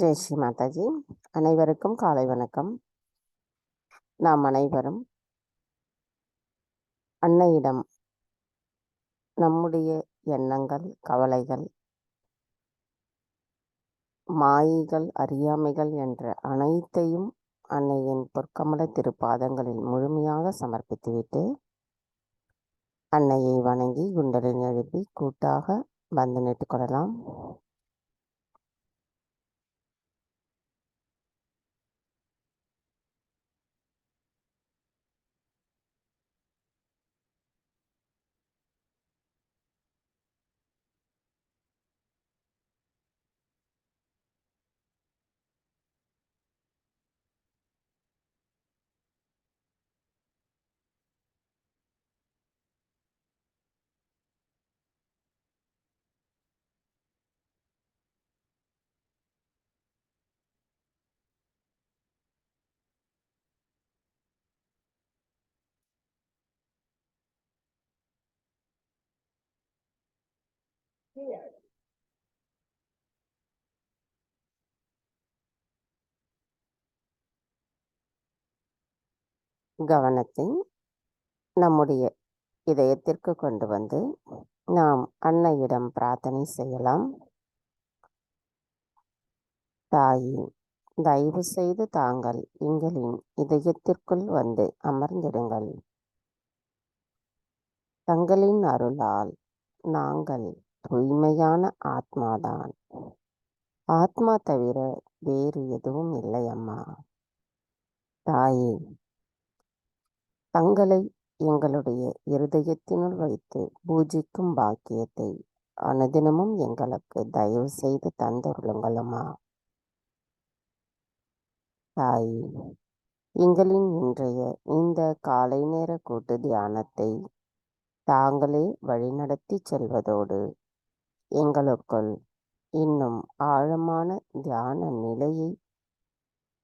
ஜெய் ஸ்ரீ மாதாஜி. அனைவருக்கும் காலை வணக்கம். நாம் அனைவரும் அன்னையிடம் நம்முடைய எண்ணங்கள், கவலைகள், மாயைகள், அறியாமைகள் என்ற அனைத்தையும் அன்னையின் பொற்கமல திருப்பாதங்களில் முழுமையாக சமர்ப்பித்துவிட்டு அன்னையை வணங்கி குண்டலின் எழுப்பி கூட்டாக வந்து நிட்டுக் கொள்ளலாம். கவனத்தை நம்முடைய இதயத்திற்கு கொண்டு வந்து நாம் அன்னையிடம் பிரார்த்தனை செய்யலாம். தாயே, தயவு செய்து தாங்கள் எங்களின் இதயத்திற்குள் வந்து அமர்ந்திடுங்கள். தங்களின் அருளால் நாங்கள் தூய்மையான ஆத்மாதான். ஆத்மா தவிர வேறு எதுவும் இல்லை அம்மா. தாயே, தங்களை எங்களுடைய இருதயத்தினுள் வைத்து பூஜிக்கும் பாக்கியத்தை அனுதினமும் எங்களுக்கு தயவு செய்து தந்தருளுங்கள் அம்மா. தாயே, எங்களின் இன்றைய இந்த காலை நேர கூட்டு தியானத்தை தாங்களே வழிநடத்தி செல்வதோடு எங்களுக்குள் இன்னும் ஆழமான தியான நிலையை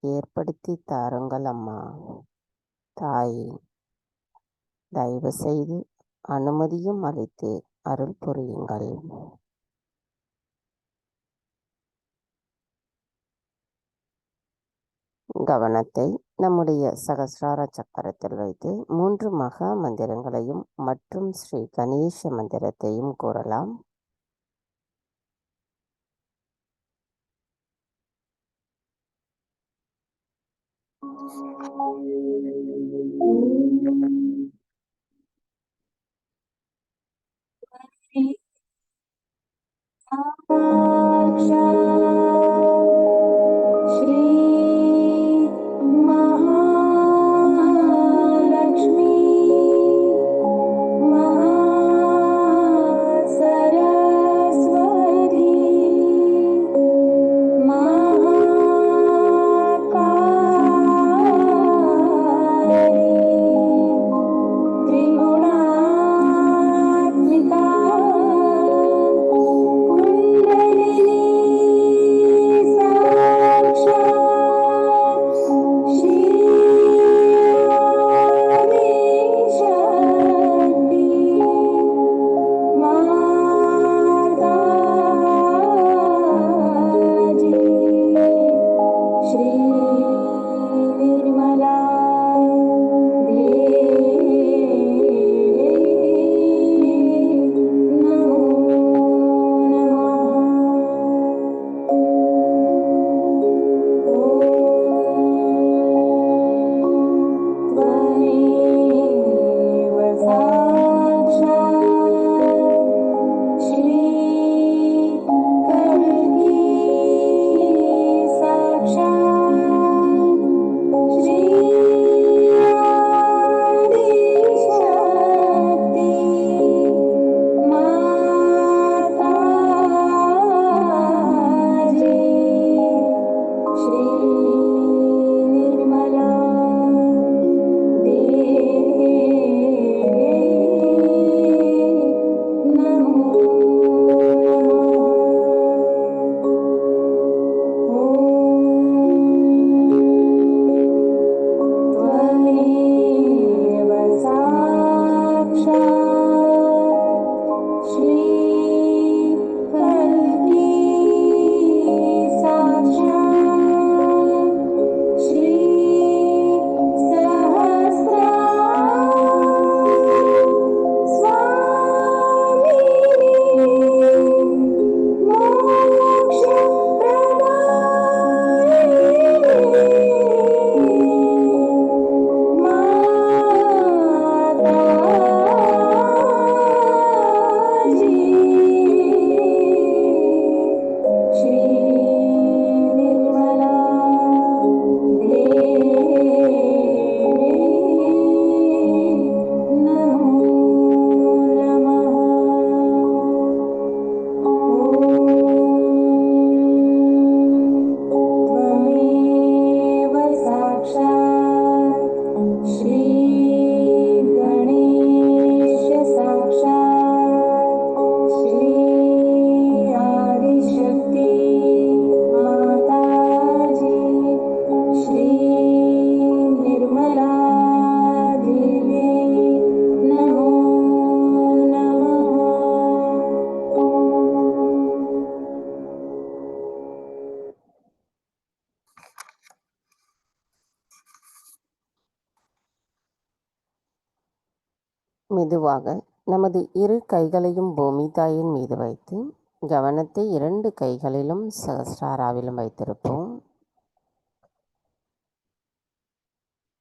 ஏற்படுத்தி தாருங்கள் அம்மா. தாயே, தயவு செய்து அனுமதியும் அளித்து அருள் புரியுங்கள். கவனத்தை நம்முடைய சகஸ்ரார சக்கரத்தில் வைத்து 3 மகா மந்திரங்களையும் மற்றும் ஸ்ரீ கணேச மந்திரத்தையும் கூறலாம். மெதுவாக நமது இரு கைகளையும் பூமி தாயின் மீது வைத்து கவனத்தை 2 கைகளிலும் சஹஸ்ராராவிலும் வைத்திருப்போம்.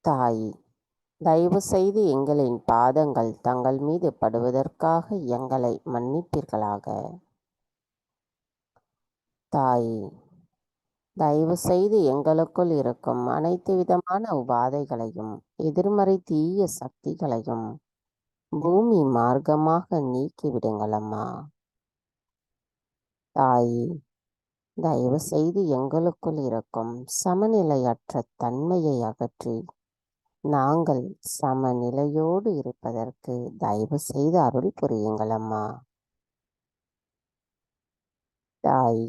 தாய், தயவு செய்து எங்களின் பாதங்கள் தங்கள் மீது படுவதற்காக எங்களை மன்னிப்பீர்களாக. தாய், தயவு செய்து எங்களுக்குள் இருக்கும் அனைத்து விதமான உபாதைகளையும் எதிர்மறை தீய சக்திகளையும் பூமி மார்க்கமாக நீக்கிவிடுங்களம்மா. தாய், தயவு செய்து எங்களுக்குள் இருக்கும் சமநிலையற்ற தன்மையை அகற்றி நாங்கள் சமநிலையோடு இருப்பதற்கு தயவு செய்து அருள் புரியுங்களம்மா. தாய்,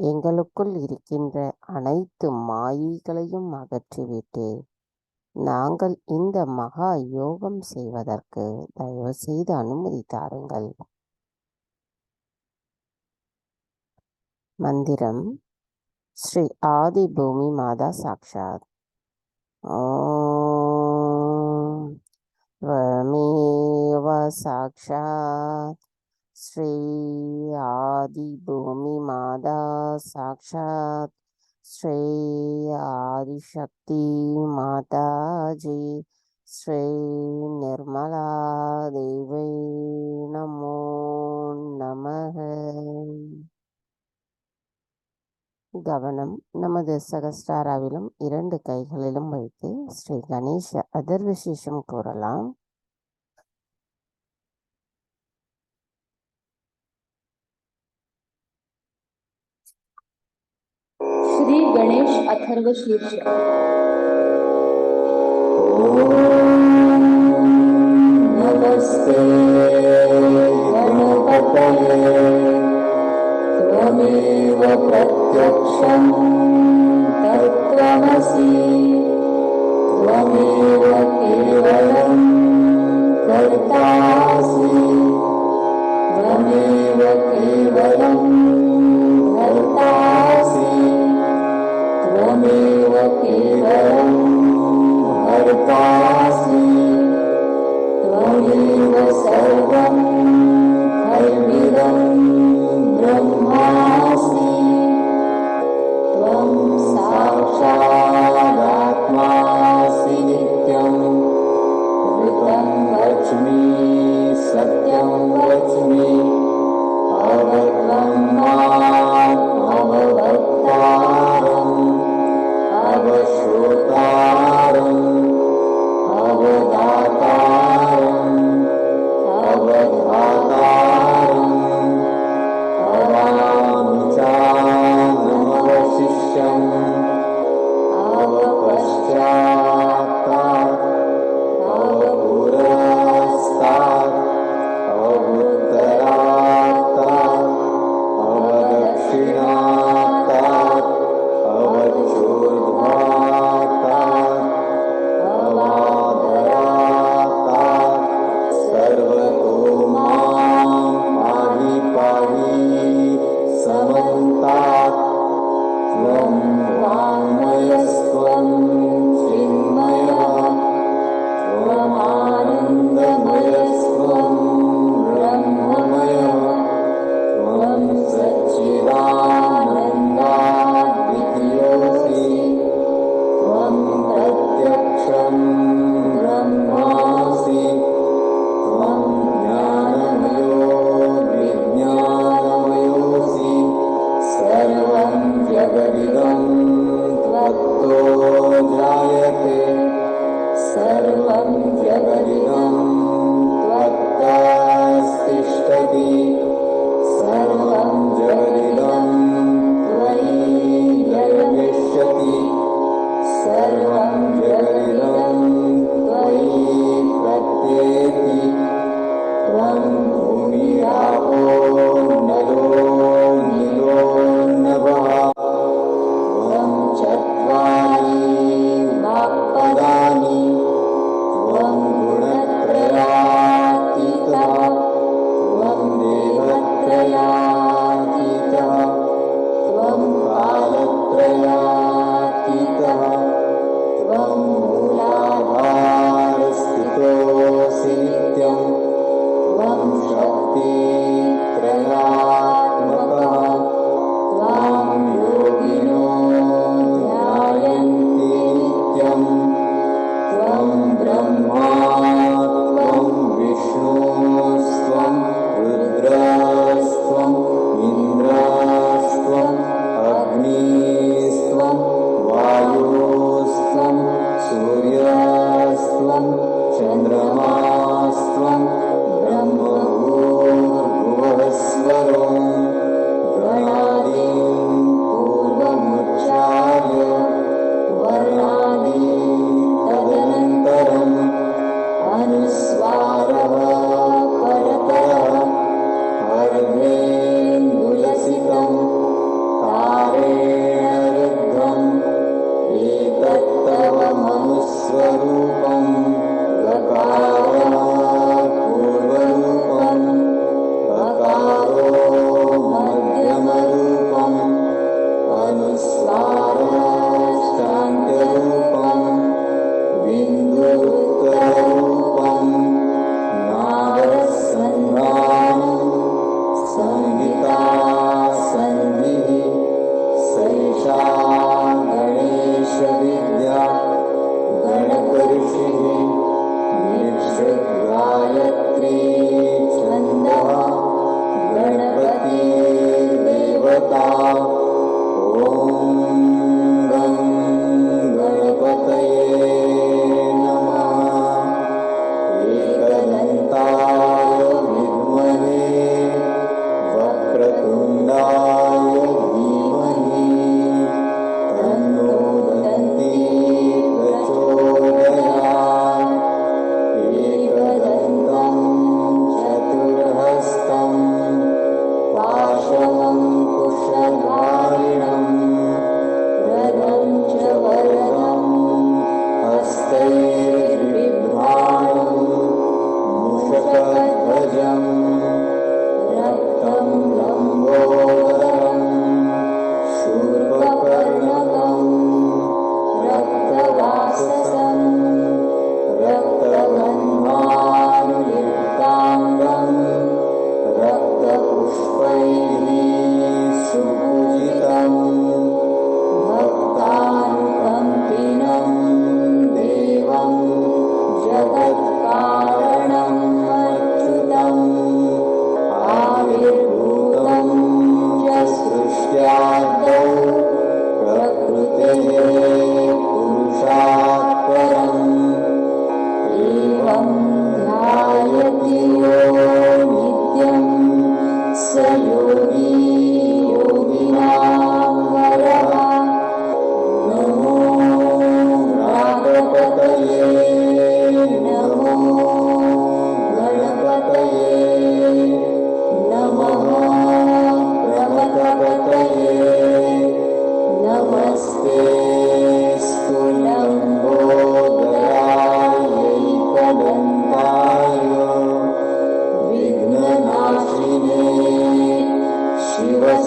எங்களுக்குள் இருக்கின்ற அனைத்து மாயைகளையும் அகற்றிவிட்டு நாங்கள் இந்த மகா யோகம் செய்வதற்கு தயவு செய்து அனுமதி தாருங்கள். மந்திரம் ஸ்ரீ ஆதி பூமி மாதா சாக்ஷாத். ஓம் त्वमेव साक्षात् श्री आदि भूमि माता साक्षात् श्री आदिशक्ति माता जी श्री निर्मला देवी नमो नमः. கவனம் நமது சகஸ்ராராவிலும் 2 கைகளிலும் வைத்து ஸ்ரீ கணேச அதர்விசேஷம் கூறலாம். श्री गणेश अथर्व शीर्ष. नमस्ते गणपतये त्वमेव प्रत्यक्षं तत्त्वमसि त्वमेव केवलं कर्तासि त्वमेव केवलं कर्तासि त्वमेव केवलं कर्तासि त्वमेव सर्वं खल्विदं ब्रह्मासि त्वं साक्षादात्मासि नित्यं ऋतं वच्मि सत्यं वच्मि अवत्वं माम् अववक्तारम् अवश्रोतारम् अवदातारम् अवधातारम्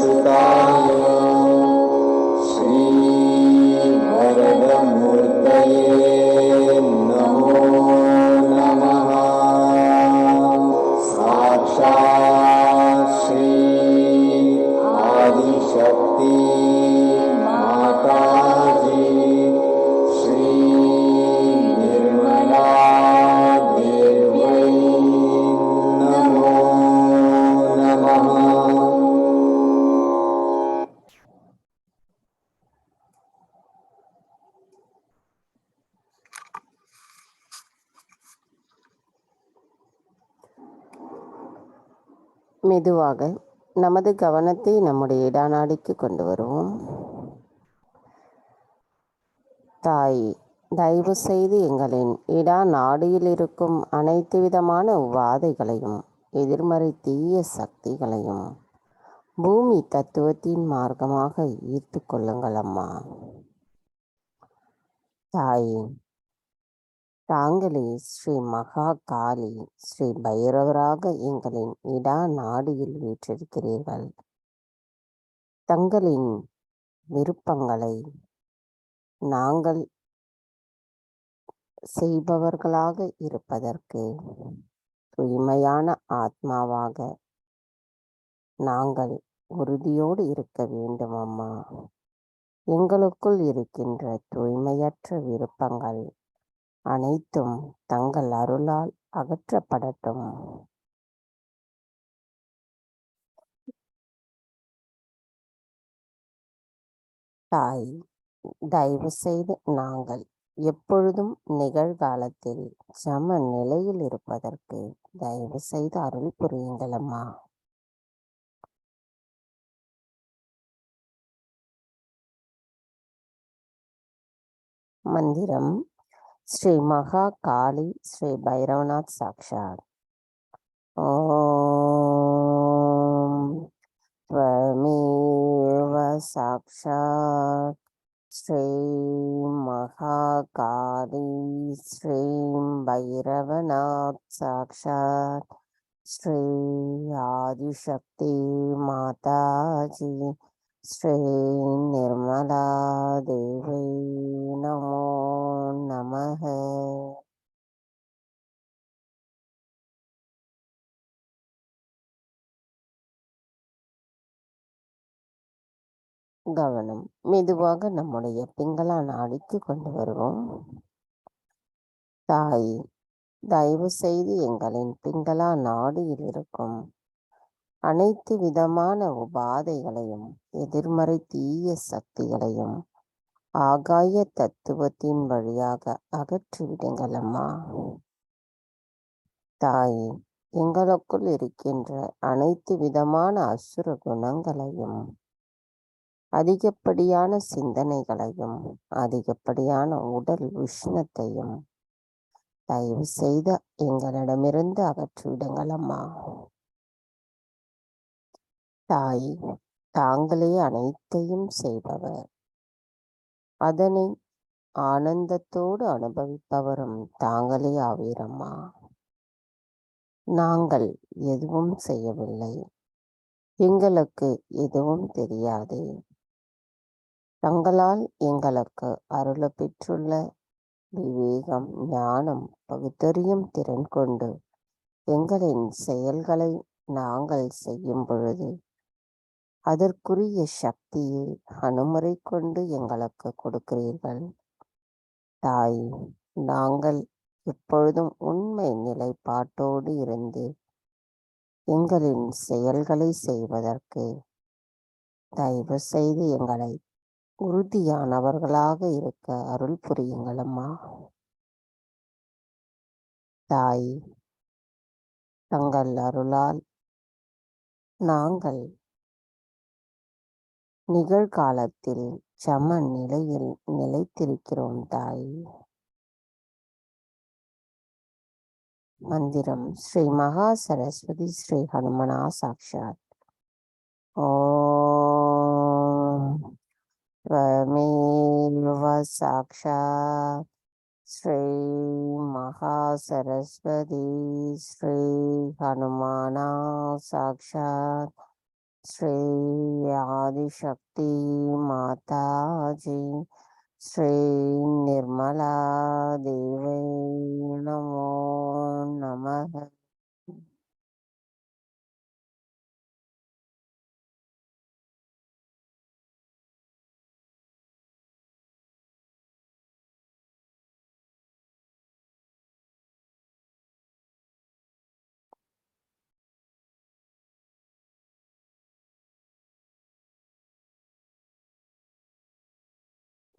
सुताय श्रीवरदमूर्तये नमो नमः। साक्षात् श्री आदिशक्ति माताजी श्री निर्मला देव्यै नमो नमः। மெதுவாக நமது கவனத்தை நம்முடைய இடாநாடிக்கு கொண்டு வருவோம். தாய், தயவு செய்து எங்களின் இடா நாடியில் இருக்கும் அனைத்து விதமான உபாதைகளையும் எதிர்மறை தீய சக்திகளையும் பூமி தத்துவத்தின் மார்க்கமாக ஈர்த்து கொள்ளுங்கள் அம்மா. தாயே, தாங்களே ஸ்ரீ மகா காளி ஸ்ரீ பைரவராக எங்களின் இடா நாடியில் வீற்றிருக்கிறீர்கள். தங்களின் விருப்பங்களை நாங்கள் செய்பவர்களாக இருப்பதற்கு தூய்மையான ஆத்மாவாக நாங்கள் உறுதியோடு இருக்க வேண்டும் அம்மா. எங்களுக்குள் இருக்கின்ற தூய்மையற்ற விருப்பங்கள் அனைத்தும் தங்கள் அருளால் அகற்றப்படட்டும். தாய், தயவு செய்து நாங்கள் எப்பொழுதும் நிகழ்காலத்தில் சம நிலையில் இருப்பதற்கு தயவு செய்து அருள் புரியுங்கள் அம்மா. மந்திரம் ஸ்ரீ மகா காளி ஸ்ரீ பைரவநாத் சாக்ஷாத். ஓம் त्वमेव साक्षात् ஸ்ரீ மகா காளி ஸ்ரீ பைரவநாத் சாக்ஷாத் ஸ்ரீ ஆதிசக்தி மாதாஜி ஸ்ரீ நிர்மலா தேவி நமோ நமः. கவனம் மெதுவாக நம்முடைய பிங்களா நாடிக்கு கொண்டு வருவோம். தாய், தயவு செய்து எங்களின் பிங்களா நாடியில் இருக்கும் அனைத்து விதமான உபாதைகளையும் எதிர்மறை தீய சக்திகளையும் ஆகாய தத்துவத்தின் வழியாக அகற்றிவிடுங்கள் அம்மா. தாயே, எங்களுக்குள் இருக்கின்ற அனைத்து விதமான அசுர குணங்களையும் அதிகப்படியான சிந்தனைகளையும் அதிகப்படியான உடல் உஷ்ணத்தையும் தயவு செய்து எங்களிடமிருந்து அகற்றிவிடுங்கள் அம்மா. தாய், தாங்களே அனைத்தையும் செய்பவர், அதனை ஆனந்தத்தோடு அனுபவிப்பவரும் தாங்களே ஆவீரம்மா. நாங்கள் எதுவும் செய்யவில்லை, எங்களுக்கு எதுவும் தெரியாது. தங்களால் எங்களுக்கு அருள பெற்றுள்ள விவேகம், ஞானம், பகுத்தறியும் திறன் கொண்டு எங்களின் செயல்களை நாங்கள் செய்யும் பொழுது அதற்குரிய சக்தியை அனுமுறை கொண்டு எங்களுக்கு கொடுக்கிறீர்கள். தாய், நாங்கள் எப்பொழுதும் உண்மை நிலைப்பாட்டோடு இருந்து எங்களின் செயல்களை செய்வதற்கு தயவு செய்து எங்களை உறுதியானவர்களாக இருக்க அருள் புரியுங்கள் அம்மா. தாய், தங்கள் அருளால் நாங்கள் நிகழ்காலத்தில் சம நிலையில் நிலைத்திருக்கிறோம். தாய், மந்திரம் ஸ்ரீ மகா சரஸ்வதி ஸ்ரீ ஹனுமனா சாக்ஷாத். ஓம் त्वमेव साक्षात् श्री महासरस्वती श्री हनुमाना साक्षात् ஸ்ரீ ஆதிசக்தி மாதாஜி ஸ்ரீ நிர்மலா தேவை நமோ நமக.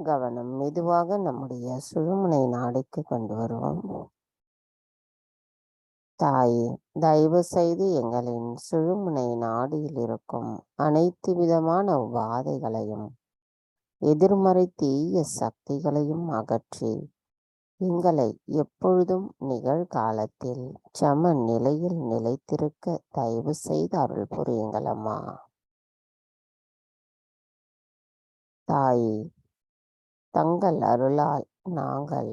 கவனம் மெதுவாக நம்முடைய சுழுமுனை நாடிக்கு கொண்டு வருவோம். தாயே, தயவு செய்து எங்களின் சுழுமுனை நாடியில் இருக்கும் அனைத்து விதமான உபாதைகளையும் எதிர்மறை தீய சக்திகளையும் அகற்றி எங்களை எப்பொழுதும் நிகழ்காலத்தில் சம நிலையில் நிலைத்திருக்க தயவு செய்து அருள் புரியுங்கள் அம்மா. தாயே, தங்கள் அருளால் நாங்கள்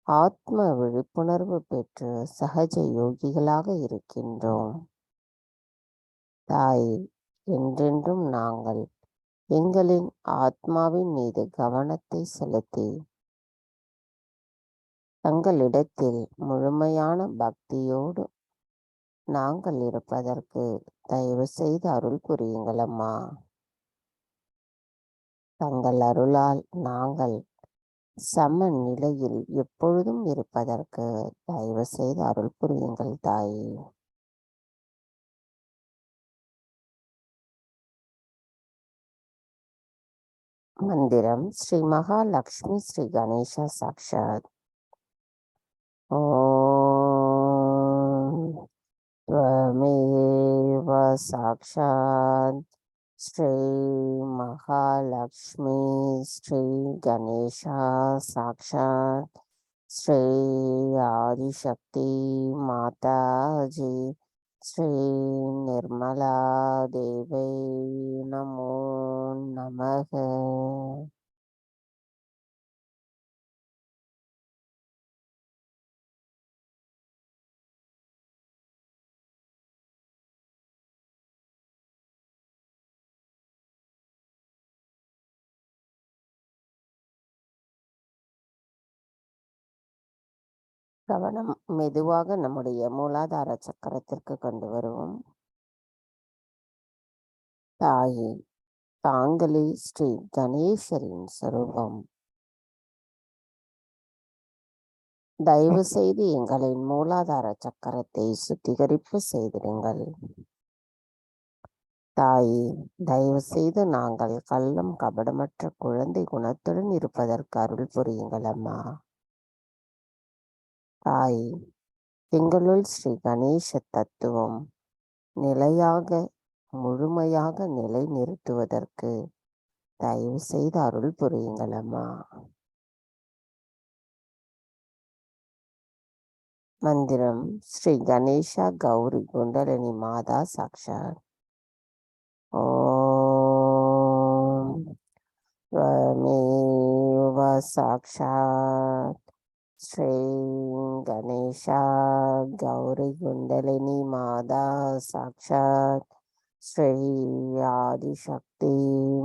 ஆத்ம விழிப்புணர்வு பெற்று சஹஜ யோகிகளாக இருக்கின்றோம். தாயே, என்றென்றும் நாங்கள் எங்களின் ஆத்மாவின் மீது கவனத்தை செலுத்தி தங்களிடத்தில் முழுமையான பக்தியோடு நாங்கள் இருப்பதற்கு தயவு செய்து அருள் புரியுங்கள் அம்மா. தங்கள் அருளால் நாங்கள் சம நிலையில் எப்பொழுதும் இருப்பதற்கு தயவு செய்து அருள் புரியுங்கள் தாயே. மந்திரம் ஸ்ரீ மகாலட்சுமி ஸ்ரீ கணேச சாக்ஷாத். ஓம் त्वमेव साक्षात् श्री महालक्ष्मी श्री गणेशा साक्षात् श्री आदिशक्ति माताजी श्री निर्मला देवी नमो नमः. கவனம் மெதுவாக நம்முடைய மூலாதார சக்கரத்திற்கு கொண்டு வருவோம். தாயே, தாங்களே ஸ்ரீ கணேசரின் சொரூபம். தயவு செய்து எங்களின் மூலாதார சக்கரத்தை சுத்திகரிப்பு செய்திருங்கள். தாயே, தயவு செய்து நாங்கள் கள்ளம் கபடமற்ற குழந்தை குணத்துடன் இருப்பதற்கு அருள் புரியுங்கள் அம்மா. தாயே, எங்களுள் ஸ்ரீ கணேச தத்துவம் நிலையாக முழுமையாக நிலை நிறுத்துவதற்கு தயவு செய்து அருள் புரியுங்கள் அம்மா. மந்திரம் ஸ்ரீ கணேசா கௌரி குண்டலினி மாதா சாக்ஷாத். ஓம் त्वमेव साक्षात् श्री गणेशा गौरी कुंडलिनी माता साक्षात् श्री आदिशक्ति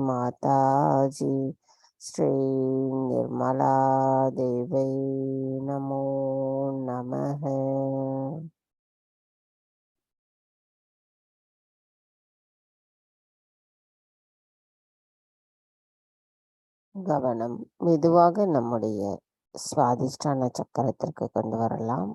माताजी श्री निर्मला देवी नमो नमः. கவனம் மெதுவாக நம்முடைய சுவாதிஷ்டான சக்கரத்திற்கு கொண்டு வரலாம்.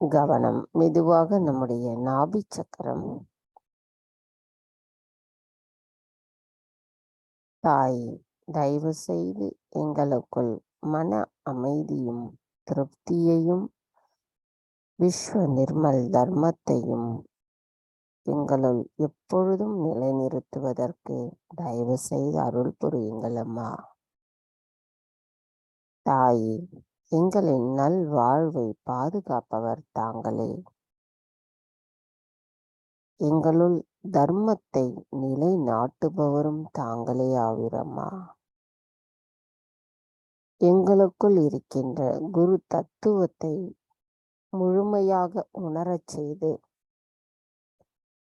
கவனம் மெதுவாக நம்முடைய நாபி சக்கரம். தாய், தயவு செய்து எங்களுக்குள் மன அமைதியும் திருப்தியையும் விஸ்வ நிர்மல் தர்மத்தையும் எங்களுள் எப்பொழுதும் நிலைநிறுத்துவதற்கு தயவு செய்து அருள் புரியுங்கள் அம்மா. தாயே, எங்களின் நல் வாழ்வை பாதுகாப்பவர் தாங்களே. எங்களுள் தர்மத்தை நிலைநாட்டுபவரும் தாங்களே ஆவீரம்மா. எங்களுக்குள் இருக்கின்ற குரு தத்துவத்தை முழுமையாக உணரச் செய்து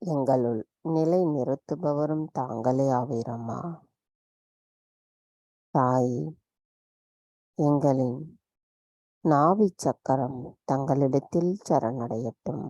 எங்களுள் நிலை நிறுத்துபவரும் தாங்களே ஆவீரம்மா. தாய், எங்களின் நாவி சக்கரம் தங்களிடத்தில் சரணடையட்டும்.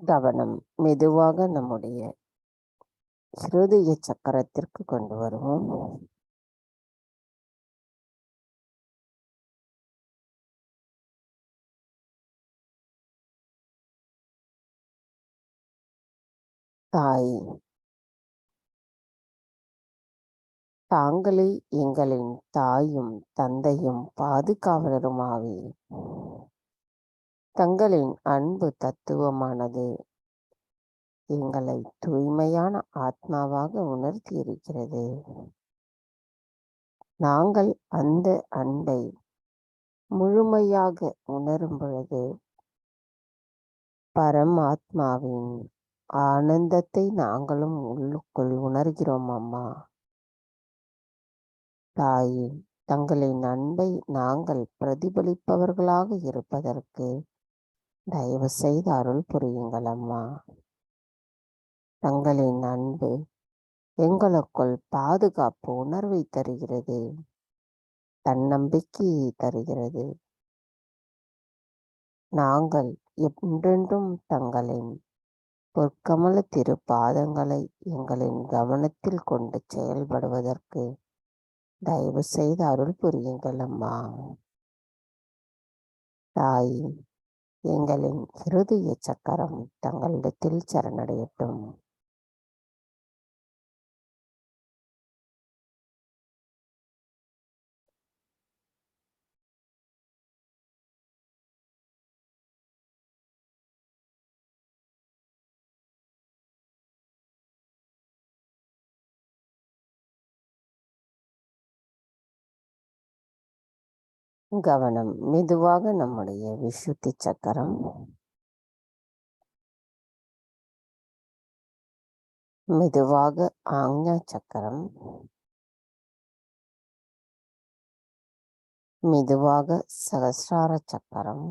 கவனம் மெதுவாக நம்முடைய ஹிருதய சக்கரத்திற்கு கொண்டு வருவோம். தாய், தாங்களே எங்களின் தாயும் தந்தையும் பாதுகாவலருமாவி. தங்களின் அன்பு தத்துவமானது எங்களை தூய்மையான ஆத்மாவாக உணர்த்தி இருக்கிறது. நாங்கள் அந்த அன்பை முழுமையாக உணரும் பொழுது பரமாத்மாவின் ஆனந்தத்தை நாங்களும் உள்ளுக்குள் உணர்கிறோம் அம்மா. தாயே, தங்களின் அன்பை நாங்கள் பிரதிபலிப்பவர்களாக இருப்பதற்கு தயவு செய்து அருள் புரியுங்கள் அம்மா. தங்களின் அன்பு எங்களுக்குள் பாதுகாப்பு உணர்வை தருகிறது, தன்னம்பிக்கையை தருகிறது. நாங்கள் என்றென்றும் தங்களின் பொற்கமல திருப்பாதங்களை எங்களின் கவனத்தில் கொண்டு செயல்படுவதற்கு தயவு செய்து அருள் புரியுங்கள் அம்மா. தாய், எங்களின் ஹிருதய சக்கரம் தங்களிடத்தில் சரணடையட்டும். கவனம் மெதுவாக நம்முடைய விசுத்தி சக்கரம், மெதுவாக ஆக்ஞா சக்கரம், மெதுவாக சகஸ்ரார சக்கரம்.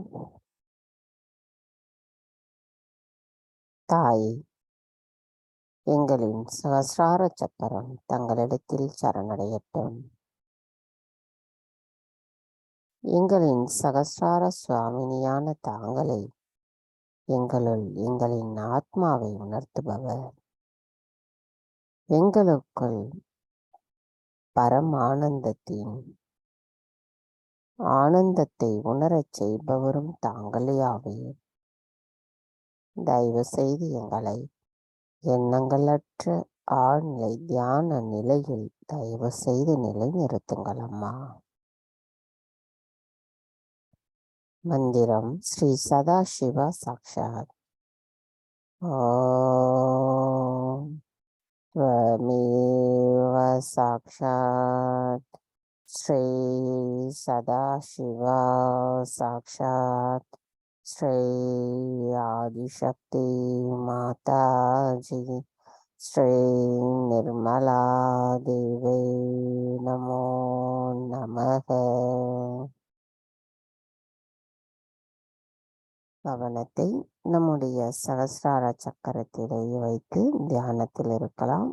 தாய், எங்களின் சகஸ்ரார சக்கரம் தங்களிடத்தில் சரணடையட்டும். எங்களின் சகஸ்ரார சுவாமினியான தாங்களே எங்களுள் எங்களின் ஆத்மாவை உணர்த்துபவர். எங்களுக்குள் பரமானந்தத்தின் ஆனந்தத்தை உணரச் செய்பவரும் தாங்களே ஆவீர். தயவு செய்து எங்களை எண்ணங்களற்ற ஆழ்நிலை தியான நிலையில் தயவு செய்து நிலை நிறுத்துங்கள் அம்மா. மந்திரம் ஸ்ரீ சதாசிவ சாக்ஷாத். ஓம் त्वमेव साक्षात् श्री सदाशिव साक्षात् श्री आदिशक्ति माताजी श्री निर्मला देवी नमो नमः. கவனத்தை நம்முடைய சகஸ்ரார சக்கரத்திலேயே வைத்து தியானத்தில் இருக்கலாம்.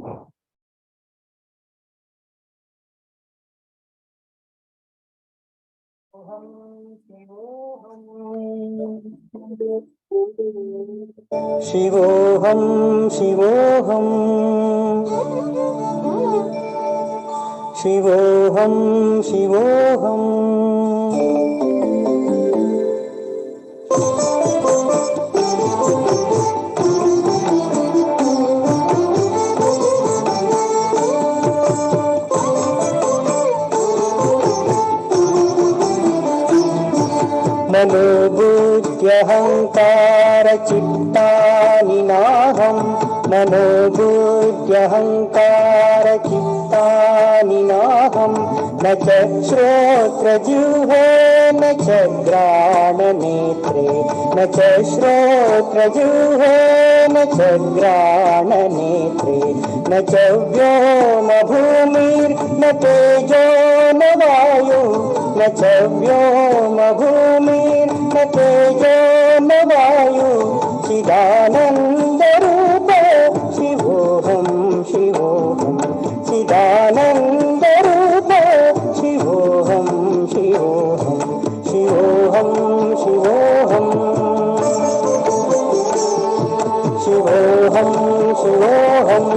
शिवोऽहं शिवोऽहं शिवोऽहं शिवोऽहम् मनोबुद्ध्यहङ्कारचित्तानि नाहं मनोबुद्ध्यहङ्कारचित्तानि नाहं न च श्रोत्रजिह्वे न च घ्राणनेत्रे न च श्रोत्रजिह्वे न च घ्राणनेत्रे न च व्योमभूमिर्न तेजो न वायु न च व्योमभूमिर्न तेजो न वायु चिदानन्दरूप शिवोऽहं शिवोऽहं चिदानन्दरूप शिवोऽहं शिवोऽहं शिवोऽहं शिवोऽहं शिवोऽहं शिवोऽहम्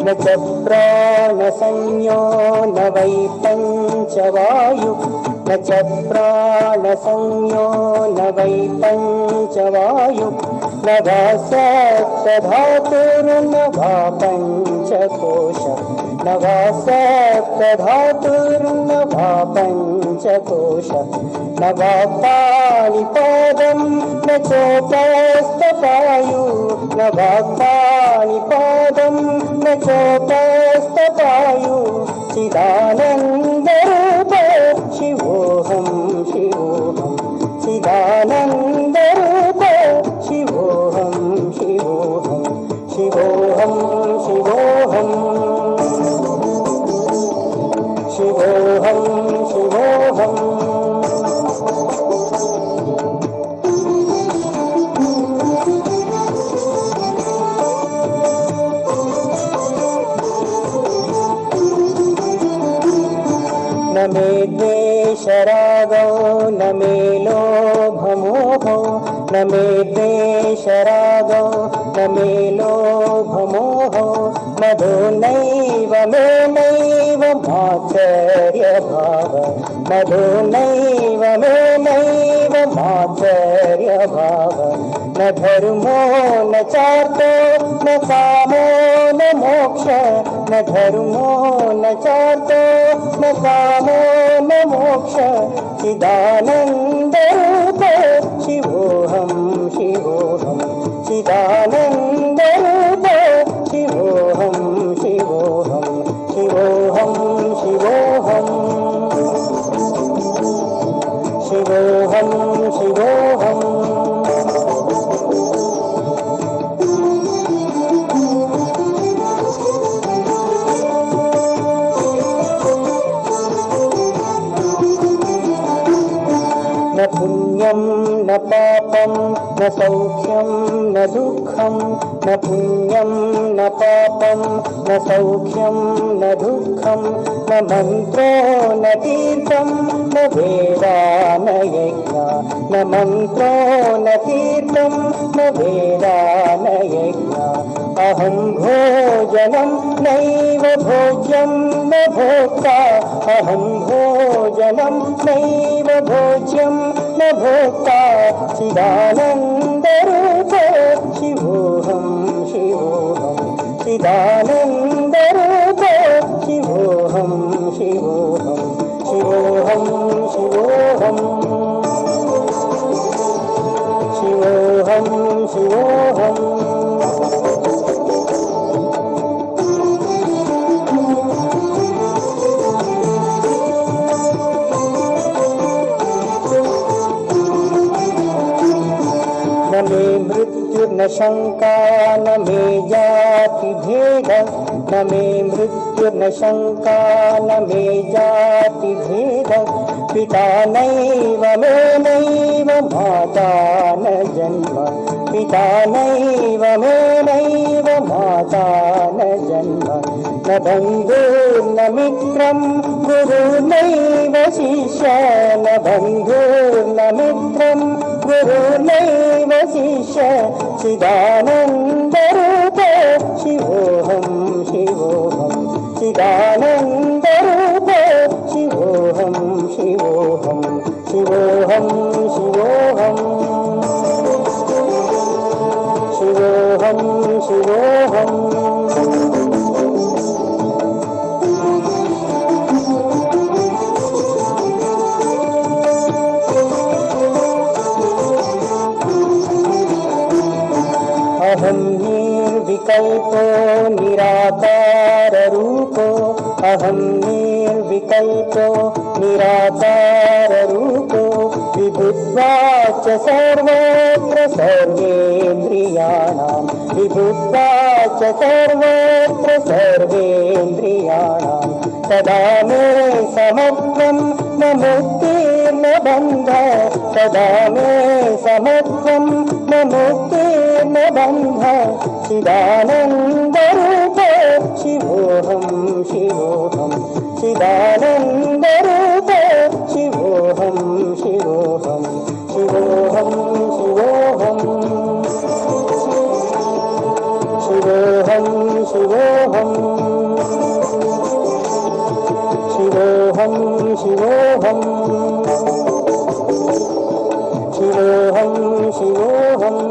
न च प्राणसंज्ञो न वै पञ्चवायु न च प्राणसंज्ञो न वै पञ्चवायु न वा सप्तधातुर्न वा पञ्चकोश न वा सप्तधातुर्न वा पञ्चकोश न वा पाणिपादं न चोपस्थपायु न वा पाणिपादं न चोपस्थपायु चिदानन्दरूप शिवोऽहं शिवोऽहं चिदानन्दरूप शिवोऽहं शिवोऽहं शिवोऽहं शिवोऽहं शिवोऽहं शिवोऽहम् न मे द्वेषरागो न मे लोभमोहो न मे द्वेषरागो न मे लोभमोहो मदो नैव मे नैव मात्सर्यभाव मदो नैव मे नैव मात्सर्यभाव न धर्मो न चार्थो न कामो न मोक्ष न धर्मो न चार्थो न कामो न मोक्ष चिदानन्दरूप शिवोऽहं शिवोऽहं चिदानन्दरूप शिवोऽहं शिवोऽहं शिवोऽहं शिवोऽहं शिवोऽहं शिवोऽहम् न पुण्यं न पापं न सौख्यं न दुःखं न पुण्यं न पापं न सौख्यं न दुःखं न मन्त्रो न तीर्थं न वेदा न यज्ञा न मन्त्रो न तीर्थं न वेदा न यज्ञा अहं भोजनं नैव भोज्यं न भोक्ता अहं भोजनं नैव भोज्यं न भोक्ता चिदानन्दरूप शिवोऽहं शिवोऽहं चिदानन्दरूप शिवोऽहं शिवोऽहं शिवोऽहं शिवोऽहं शिवोऽहं शिवोऽहम् न मे मृत्युर्न शङ्का न मे जातिभेद न मे मृत्युर्न शङ्का न मे जातिभेद पिता नैव मे नैव माता न जन्म पिता नैव मे नैव माता न जन्म न बन्धुर्न मित्रं गुरुर्नैव शिष्य न बन्धुर्न मित्रं गुरुर्नैव शिष्य चिदानन्दरूप शिवोऽहं शिवोऽहं चिदानन्दरूप शिवोऽहं शिवोऽहं शिवोऽहं शिवोऽहं अहं निर्विकल्पो निराकाररूपो अहं निर्विकल्पो निराकाररूपो विभुत्वाच्च सर्वत्र सर्वेन्द्रियाणां विभुत्वाच्च सर्वत्र सर्वेन्द्रियाणां तदा मे समत्वं न मुक्तिर्न बन्धः तदा मे समत्वं न मुक्तिर्न बन्धः चिदानन्दरूपो शिवोऽहं शिवोऽहं चिदानन्दरूपो शिवोऽहं शिवोऽहं शिवोऽहं शिवोऽहं शिवोऽहं शिवोऽहं शिवोऽहं शिवोऽहं शिवोऽहं शिवोऽहं शिवोऽहम्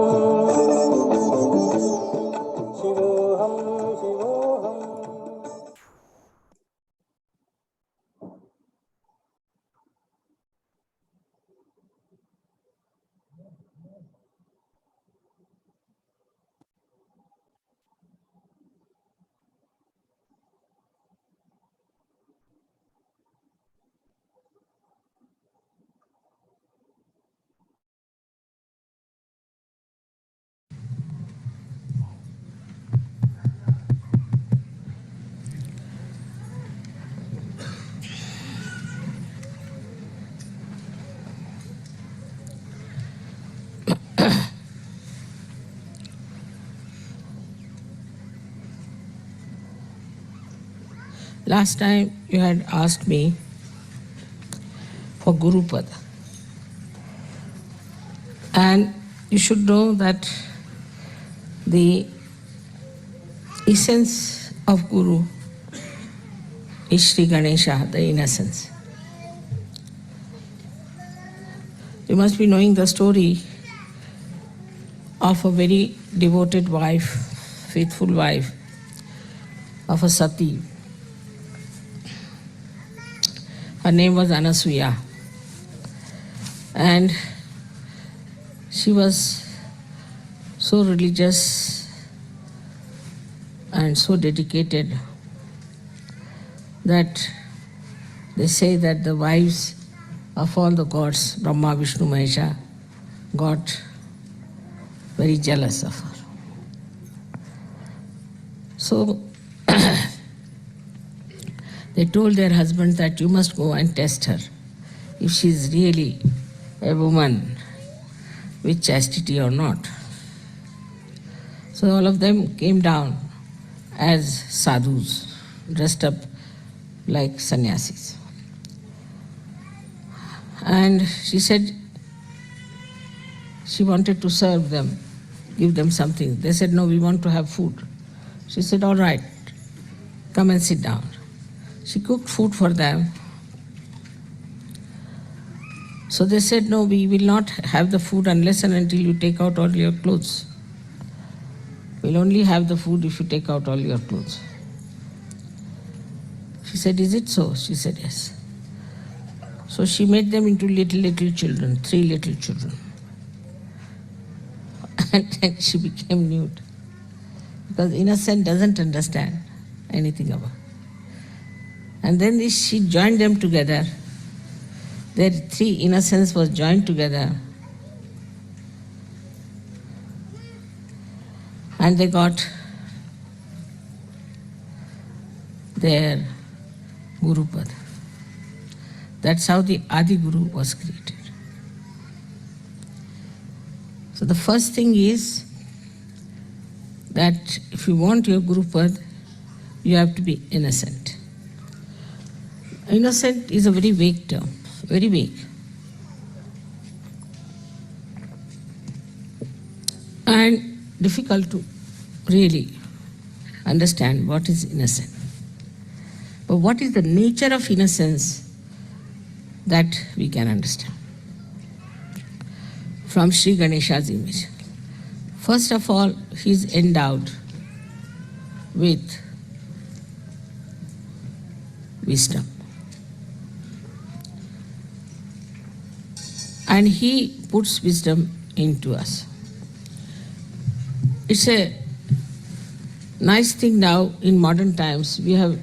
Last time you had asked me for Guru Pada. And you should know that the essence of Guru is Sri Ganesha, the innocence. You must be knowing the story of a very devoted wife, faithful wife of a sati. Her name was Anasuya. And she was so religious and so dedicated that they say that the wives of all the gods, Brahma, Vishnu, Mahesha, got very jealous of her. So they told their husband that you must go and test her if she is really a woman with chastity or not. So all of them came down as sadhus, dressed up like sannyasis. And she said she wanted to serve them, give them something. They said, no, we want to have food. She said, all right, come and sit down. She cooked food for them. So they said, no, we will not have the food unless and until you take out all your clothes. We'll only have the food if you take out all your clothes. She said, is it so? She said, yes. So she made them into little children, 3 little children. And then she became nude. Because innocent doesn't understand anything about it. And then she joined them together. Their 3 innocence was joined together. And they got their Guru Pada. That's how the Adi Guru was created. So the first thing is that if you want your Guru Pada, you have to be innocent. Innocent is a very vague term, very vague. And difficult to really understand what is innocent. But what is the nature of innocence that we can understand from Sri Ganesha's image. First of all, he is endowed with wisdom. And he puts wisdom into us. It's a nice thing now in modern times we have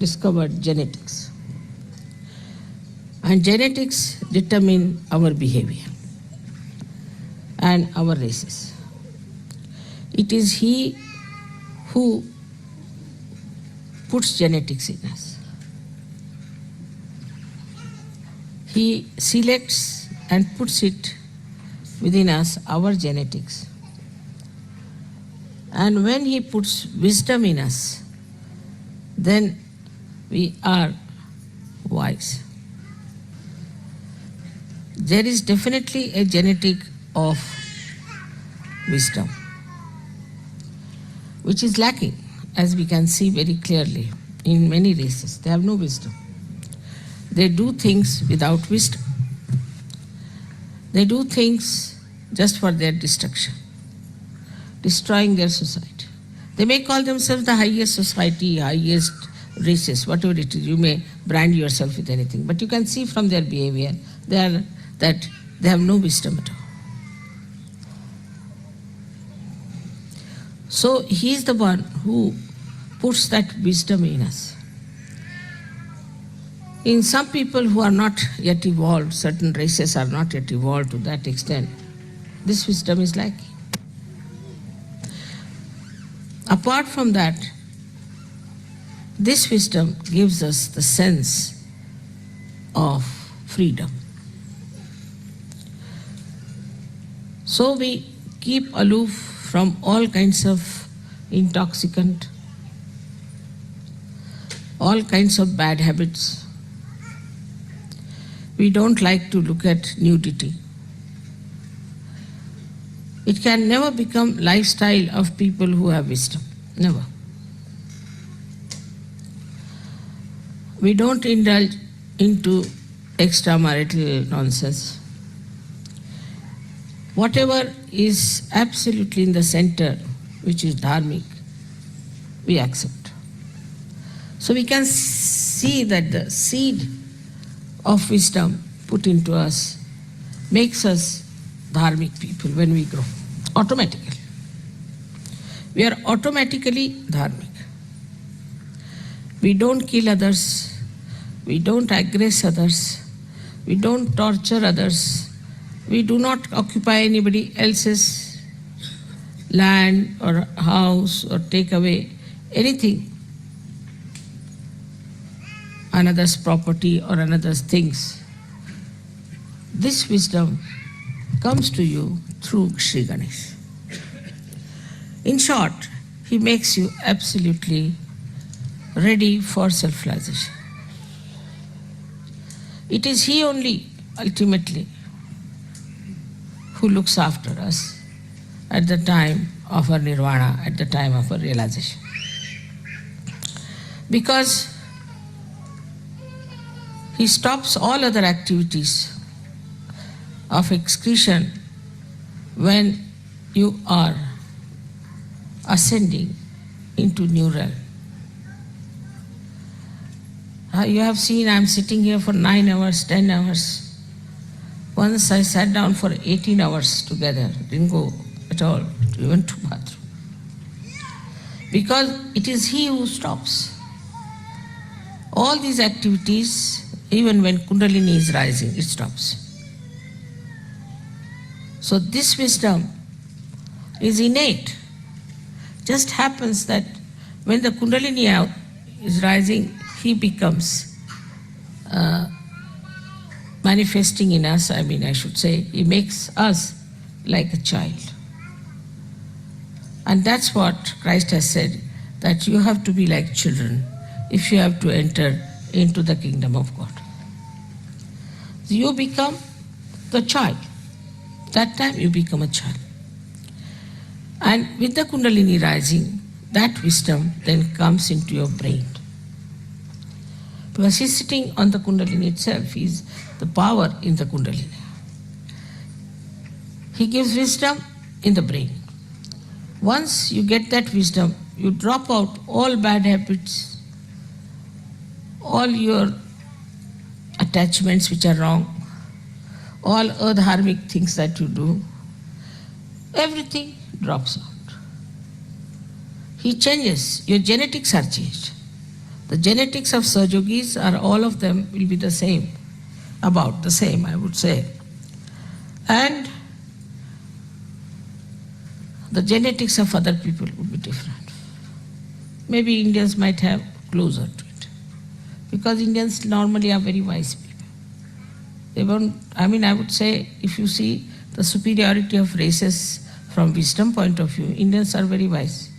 discovered genetics. And genetics determine our behavior and our races. It is he who puts genetics in us. He selects and puts it within us, our genetics. And when he puts wisdom in us, then we are wise. There is definitely a genetic of wisdom, which is lacking, as we can see very clearly in many races. They have no wisdom. They do things without wisdom. They do things just for their destruction, destroying their society. They may call themselves the highest society, highest races, whatever it is. You may brand yourself with anything, but you can see from their behavior that they have no wisdom at all. So he is the one who puts that wisdom in us. In some people who are not yet evolved, certain races are not yet evolved to that extent, this wisdom is lacking. Apart from that, this wisdom gives us the sense of freedom. So we keep aloof from all kinds of intoxicant, all kinds of bad habits. We don't like to look at nudity. It can never become lifestyle of people who have wisdom. Never. We don't indulge into extramarital nonsense. Whatever is absolutely in the center, which is dharmic, we accept. So we can see that the seed of wisdom put into us makes us dharmic people when we grow, automatically. We are automatically dharmic. We don't kill others, we don't aggress others, we don't torture others, we do not occupy anybody else's land or house or take away anything, another's property or another's things. This wisdom comes to you through Sri Ganesh. In short, he makes you absolutely ready for self-realization. It is he only, ultimately, who looks after us at the time of our nirvana, at the time of our realization. Because he stops all other activities of excretion when you are ascending into new realm. You have seen I am sitting here for 9 hours, 10 hours. Once I sat down for 18 hours together, didn't go at all, even to bathroom. Because it is he who stops. All these activities, even when Kundalini is rising, it stops. So this wisdom is innate. Just happens that when the Kundalini is rising, he becomes manifesting in us, I should say, he makes us like a child. And that's what Christ has said, that you have to be like children if you have to enter into the kingdom of God. So you become the child. That time you become a child. And with the Kundalini rising, that wisdom then comes into your brain. Because he's sitting on the Kundalini itself, he's the power in the Kundalini. He gives wisdom in the brain. Once you get that wisdom, you drop out all bad habits, all your attachments which are wrong, all adharmic things that you do, everything drops out. he changes. Your genetics are changed. The genetics of Sahajogis are all of them will be the same, about the same, I would say. And the genetics of other people would be different. Maybe Indians might have closer to it, because Indians normally are very wise people. They won't, I would say, if you see the superiority of races from wisdom point of view, Indians are very wise.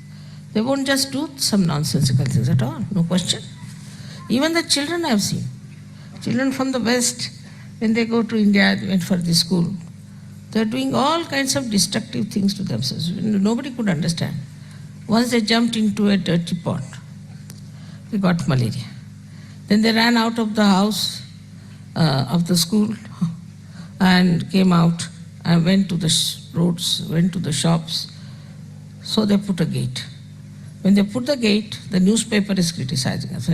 They won't just do some nonsensical things at all, no question. Even the children I have seen, children from the West, when they go to India, they went for this school, they are doing all kinds of destructive things to themselves. Nobody could understand. Once they jumped into a dirty pond, they got malaria. Then they ran out of the house, of the school, and came out and went to the roads, went to the shops. So they put a gate. When they put the gate, the newspaper is criticizing us.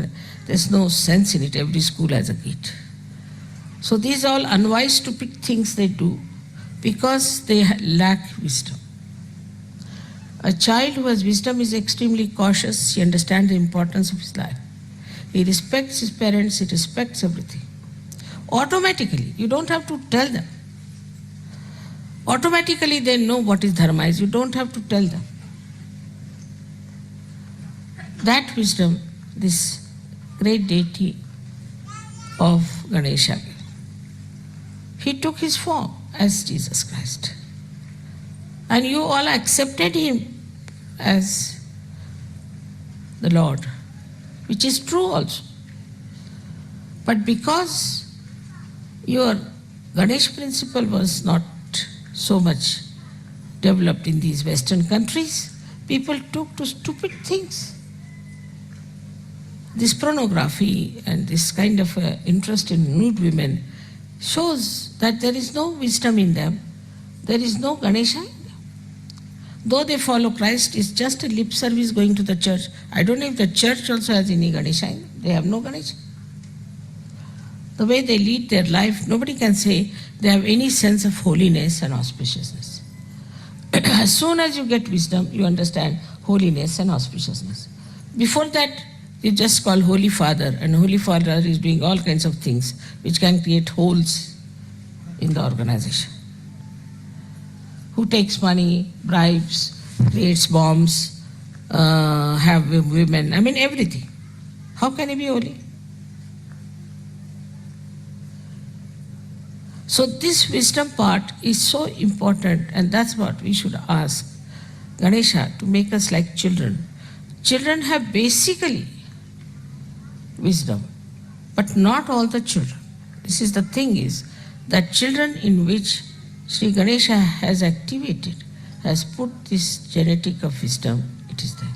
There's no sense in it. Every school has a gate. So these are all unwise, stupid things they do because they lack wisdom. A child who has wisdom is extremely cautious. He understands the importance of his life. He respects his parents. He respects everything. Automatically, you don't have to tell them. Automatically they know what is dharma is. You don't have to tell them. That wisdom, this great deity of Ganesha, he took his form as Jesus Christ. And you all accepted him as the Lord, which is true also. But because your Ganesh principle was not so much developed in these Western countries, people took to stupid things. This pornography and this kind of interest in nude women shows that there is no wisdom in them, there is no Ganesha in them. Though they follow Christ, it's just a lip service going to the church. I don't know if the church also has any Ganesha in them. They have no Ganesha. The way they lead their life, nobody can say they have any sense of holiness and auspiciousness. As soon as you get wisdom, you understand holiness and auspiciousness. Before that, you just call Holy Father, and Holy Father is doing all kinds of things which can create holes in the organization. Who takes money, bribes, creates bombs, have women, everything. How can he be holy? So this wisdom part is so important, and that's what we should ask Ganesha to make us like children. Children have basically wisdom, but not all the children. This is the thing is that children in which Sri Ganesha has activated, has put this genetic of wisdom, it is there.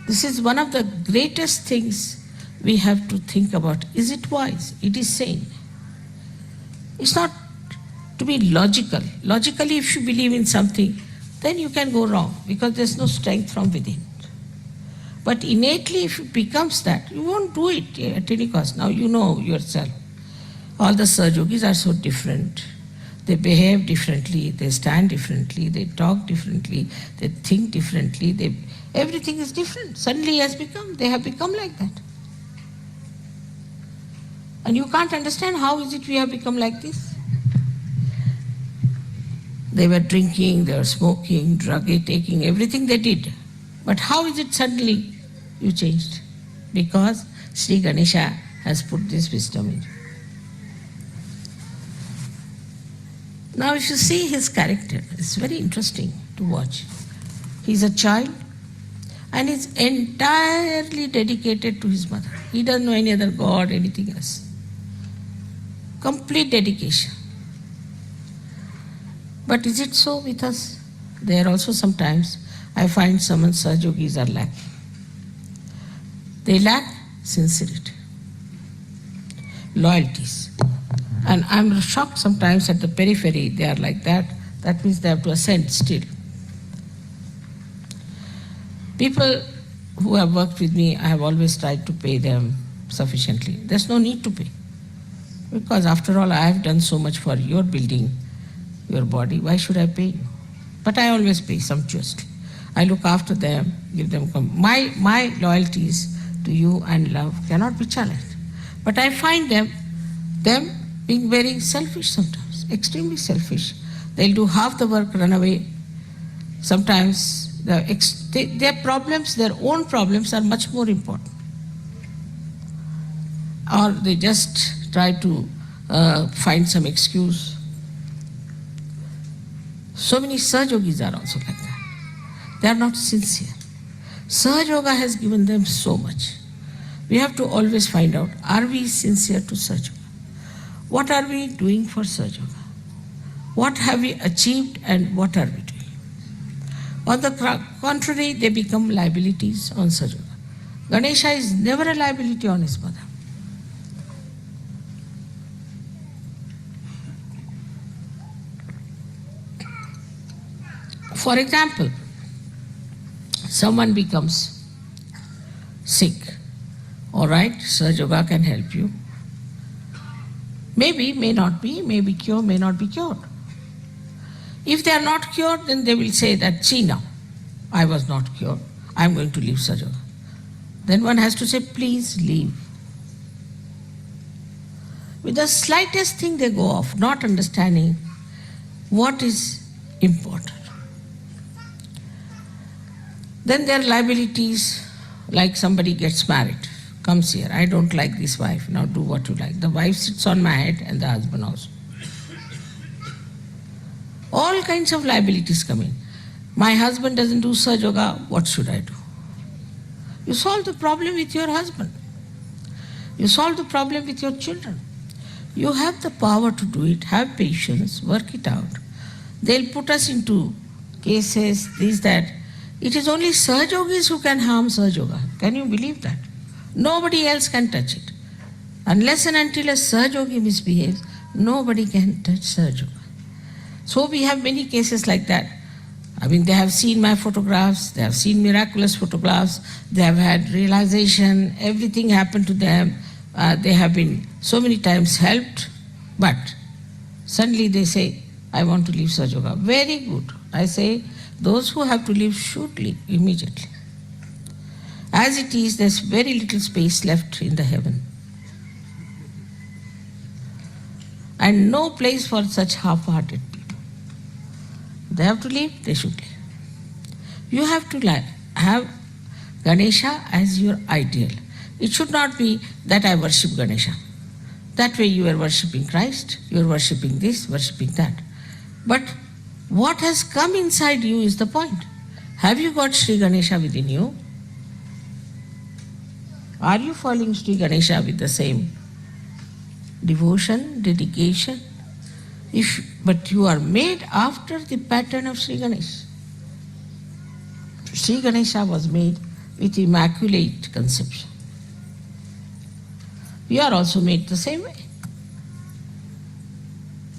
This is one of the greatest things we have to think about. Is it wise? It is sane. It's not to be logical. Logically, if you believe in something, then you can go wrong because there's no strength from within. But innately, if it becomes that, you won't do it at any cost. Now you know yourself. All the Sahajogis are so different. They behave differently, they stand differently, they talk differently, they think differently, everything is different. Suddenly they have become like that. And you can't understand how is it we have become like this. They were drinking, they were smoking, drug taking, everything they did. But how is it suddenly you changed? Because Sri Ganesha has put this wisdom in you. Now if you see his character, it's very interesting to watch. He's a child and he's entirely dedicated to his mother. He doesn't know any other god, anything else. Complete dedication. But is it so with us? There also sometimes I find some Sahajogis are lacking. They lack sincerity, loyalties. And I'm shocked sometimes at the periphery, they are like that. That means they have to ascend still. People who have worked with me, I have always tried to pay them sufficiently. There's no need to pay. Because after all, I have done so much for your building, your body. Why should I pay you? But I always pay sumptuously. I look after them, give them my loyalties to you and love cannot be challenged. But I find them being very selfish sometimes, extremely selfish. They'll do half the work, run away. Sometimes their problems, their own problems are much more important. Or they just try to find some excuse. So many Sahajogis are also like that. They are not sincere. Sahaja Yoga has given them so much. We have to always find out, are we sincere to Sahaja Yoga? What are we doing for Sahaja Yoga? What have we achieved and what are we doing? On the contrary, they become liabilities on Sahaja Yoga. Ganesha is never a liability on his mother. For example, someone becomes sick. All right, Sahaja Yoga can help you. Maybe, may not be, may be cured, may not be cured. If they are not cured, then they will say that, see now, I was not cured, I am going to leave Sahaja Yoga. Then one has to say, please leave. With the slightest thing they go off, not understanding what is important. Then there are liabilities, like somebody gets married, comes here, I don't like this wife, now do what you like. The wife sits on my head and the husband also. All kinds of liabilities come in. My husband doesn't do Sahaja Yoga, what should I do? You solve the problem with your husband. You solve the problem with your children. You have the power to do it, have patience, work it out. They'll put us into cases, this, that. It is only Sahaja Yogis who can harm Sahaja Yoga. Can you believe that? Nobody else can touch it. Unless and until a Sahaja Yogi misbehaves, nobody can touch Sahaja Yoga. So we have many cases like that. I mean, they have seen my photographs, they have seen miraculous photographs, they have had realization, everything happened to them. They have been so many times helped, but suddenly they say, I want to leave Sahaja Yoga. Very good. I say, those who have to leave should leave immediately. As it is, there's very little space left in the heaven. And no place for such half-hearted people. They have to leave, they should leave. You have to have Ganesha as your ideal. It should not be that I worship Ganesha. That way you are worshipping Christ, you are worshipping this, worshipping that. But what has come inside you is the point. Have you got Sri Ganesha within you? Are you following Sri Ganesha with the same devotion, dedication? But you are made after the pattern of Sri Ganesha. Sri Ganesha was made with immaculate conception. You are also made the same way.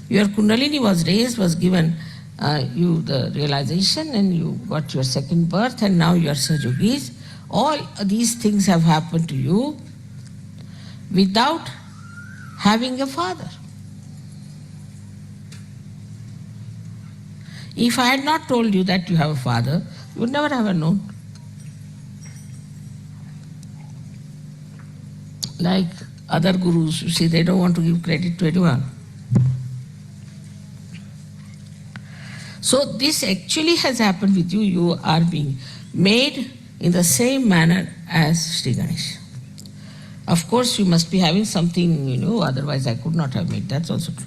Your Kundalini was raised, was given you the realization, and you got your second birth, and now you are Sahaja Yogis. All these things have happened to you without having a father. If I had not told you that you have a father, you would never have known. Like other gurus, you see, they don't want to give credit to anyone. So this actually has happened with you. You are being made in the same manner as Sri Ganesha. Of course, you must be having something, otherwise I could not have made. That's also true.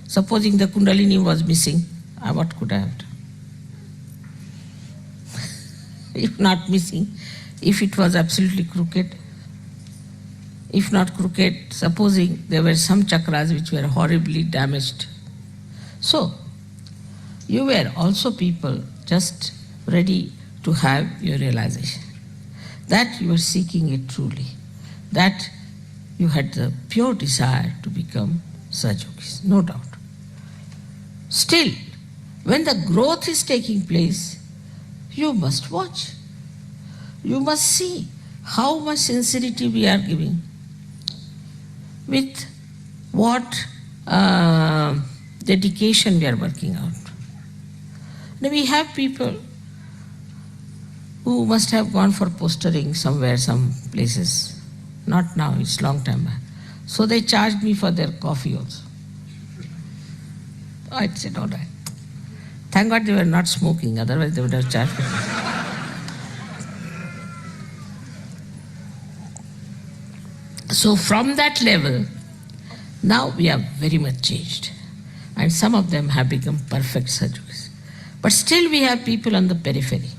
Supposing the Kundalini was missing, what could I have done? If not missing, if it was absolutely crooked, if not crooked, supposing there were some chakras which were horribly damaged. So, you were also people just ready to have your realization that you were seeking it truly, that you had the pure desire to become Sahaja Yogis, no doubt. Still, when the growth is taking place, you must watch. You must see how much sincerity we are giving, with what dedication we are working out. Now we have people who must have gone for postering somewhere, some places. Not now, it's long time back. So they charged me for their coffee also. I said, all right. Thank God they were not smoking, otherwise they would have charged me. So from that level, now we are very much changed. And some of them have become perfect surgeons. But still we have people on the periphery.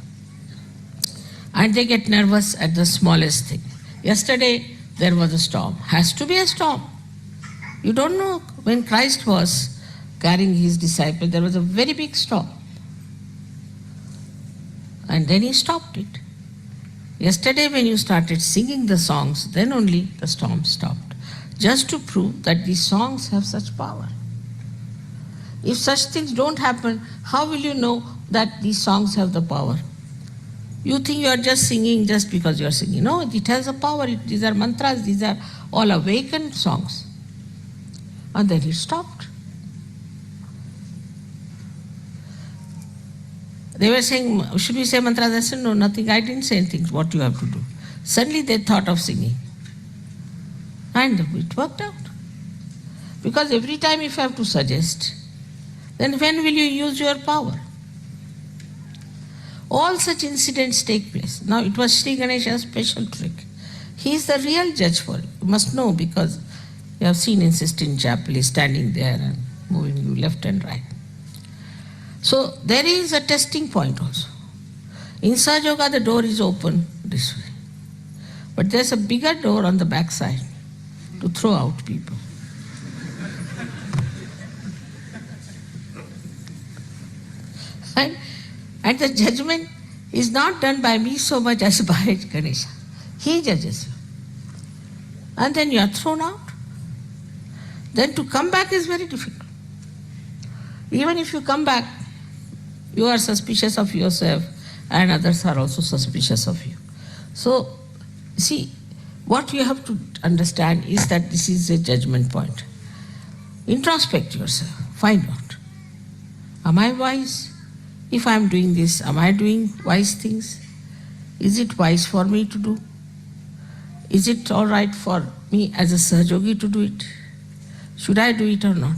And they get nervous at the smallest thing. Yesterday there was a storm. Has to be a storm. You don't know, when Christ was carrying his disciples, there was a very big storm. And then he stopped it. Yesterday when you started singing the songs, then only the storm stopped. Just to prove that these songs have such power. If such things don't happen, how will you know that these songs have the power? You think you are just singing just because you are singing. No, it has a power. These are mantras, these are all awakened songs. And then it stopped. They were saying, should we say mantras? I said, no, nothing. I didn't say anything. What you have to do. Suddenly they thought of singing. And it worked out. Because every time if you have to suggest, then when will you use your power? All such incidents take place. Now it was Sri Ganesha's special trick. He is the real judge for it. You must know, because you have seen in Sistine Chapel, he is standing there and moving you left and right. So there is a testing point also. In Sahaja Yoga the door is open this way. But there's a bigger door on the back side to throw out people. And the judgment is not done by me so much as by Ganesha. He judges you. And then you are thrown out. Then to come back is very difficult. Even if you come back, you are suspicious of yourself and others are also suspicious of you. So, see, what you have to understand is that this is a judgment point. Introspect yourself, find out. Am I wise? If I am doing this, am I doing wise things? Is it wise for me to do? Is it all right for me as a Sahajogi to do it? Should I do it or not?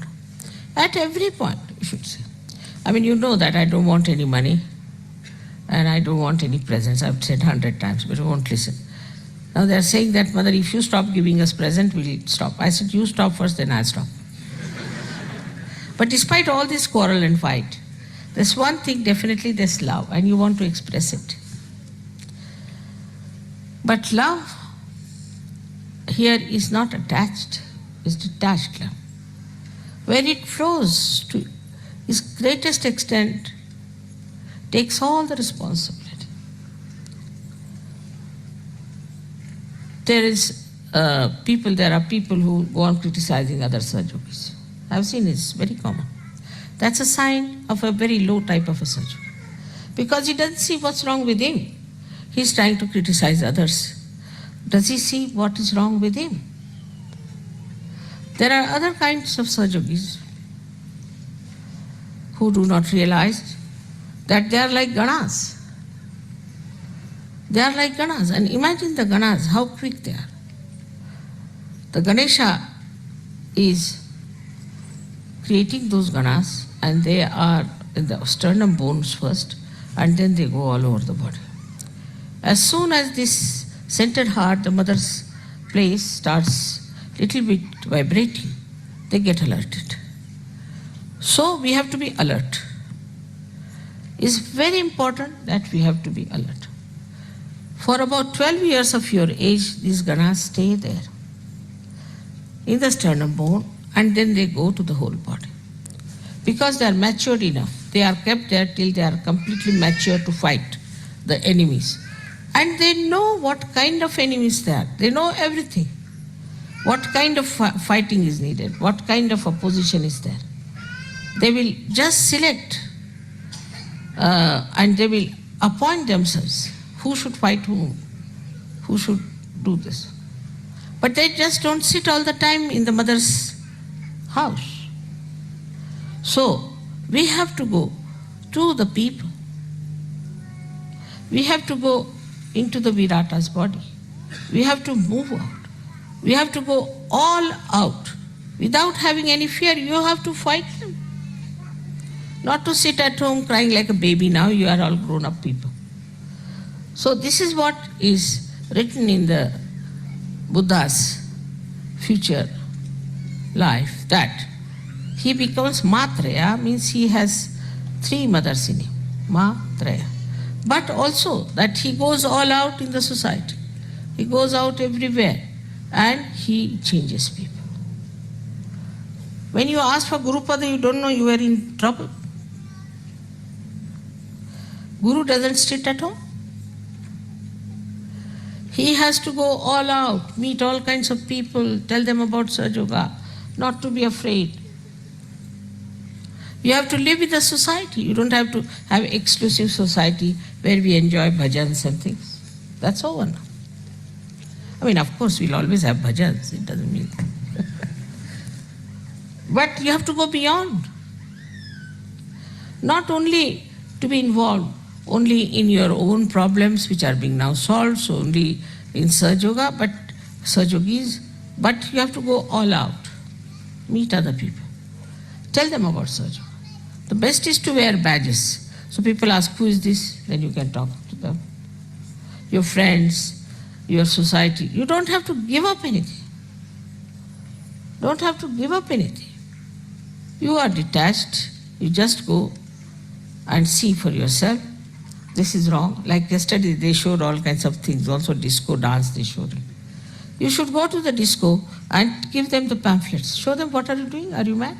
At every point, you should say. I mean, you know that I don't want any money and I don't want any presents. I've said 100 times, but you won't listen. Now they're saying that, Mother, if you stop giving us present, we'll stop. I said, you stop first, then I'll stop. But despite all this quarrel and fight, there's one thing, definitely there's love, and you want to express it. But love here is not attached, it's detached love. Where it flows to its greatest extent, takes all the responsibility. There are people who go on criticizing other Sahajogis. I've seen it's very common. That's a sign of a very low type of a Sahajogi. Because he doesn't see what's wrong with him. He's trying to criticize others. Does he see what is wrong with him? There are other kinds of Sahajogis who do not realize that they are like Ganas. They are like Ganas. And imagine the Ganas, how quick they are. The Ganesha is creating those Ganas, and they are in the sternum bones first, and then they go all over the body. As soon as this centered heart, the mother's place, starts little bit vibrating, they get alerted. So we have to be alert. It's very important that we have to be alert. For about 12 years of your age, these Ganas stay there in the sternum bone, and then they go to the whole body. Because they are matured enough, they are kept there till they are completely mature to fight the enemies. And they know what kind of enemies they are. They know everything. What kind of fighting is needed, what kind of opposition is there. They will just select and they will appoint themselves who should fight whom, who should do this. But they just don't sit all the time in the mother's house. So we have to go to the people. We have to go into the Virata's body. We have to move out. We have to go all out. Without having any fear, you have to fight them. Not to sit at home crying like a baby. Now you are all grown up people. So this is what is written in the Buddha's future life, that he becomes Matraya, means he has 3 mothers in him, Matraya. But also that he goes all out in the society. He goes out everywhere and he changes people. When you ask for Gurupada, you don't know you are in trouble. Guru doesn't sit at home. He has to go all out, meet all kinds of people, tell them about Sahaja Yoga, not to be afraid. You have to live with the society. You don't have to have exclusive society where we enjoy bhajans and things. That's over now. I mean, of course, we'll always have bhajans. It doesn't mean that. But you have to go beyond. Not only to be involved only in your own problems which are being now solved, so only in Sahaja Yoga, but Sahaja Yogis, but you have to go all out. Meet other people. Tell them about Sahaja Yoga. The best is to wear badges. So people ask, who is this? Then you can talk to them. Your friends, your society. You don't have to give up anything. Don't have to give up anything. You are detached. You just go and see for yourself. This is wrong. Like yesterday, they showed all kinds of things. Also disco dance, they showed it. You should go to the disco and give them the pamphlets. Show them, what are you doing? Are you mad?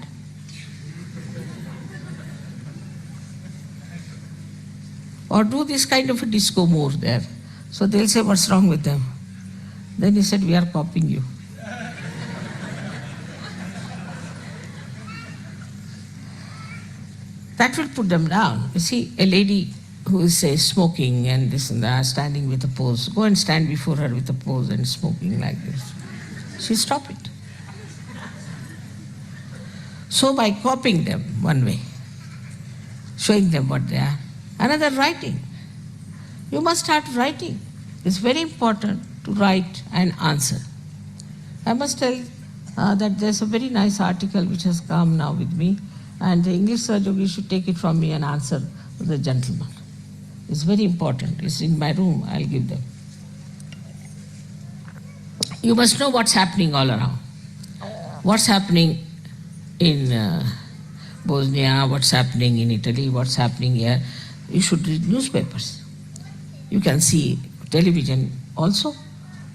Or do this kind of a disco more there. So they'll say, what's wrong with them? Then he said, we are copying you. That will put them down. You see, a lady who is, say, smoking and this and that, standing with a pose, go and stand before her with a pose and smoking like this. She'll stop it. So by copying them one way, showing them what they are. Another, writing. You must start writing. It's very important to write and answer. I must tell that there's a very nice article which has come now with me, and the English Sahaja Yogi should take it from me and answer to the gentleman. It's very important. It's in my room. I'll give them. You must know what's happening all around. What's happening in Bosnia, what's happening in Italy, what's happening here. You should read newspapers. You can see television also.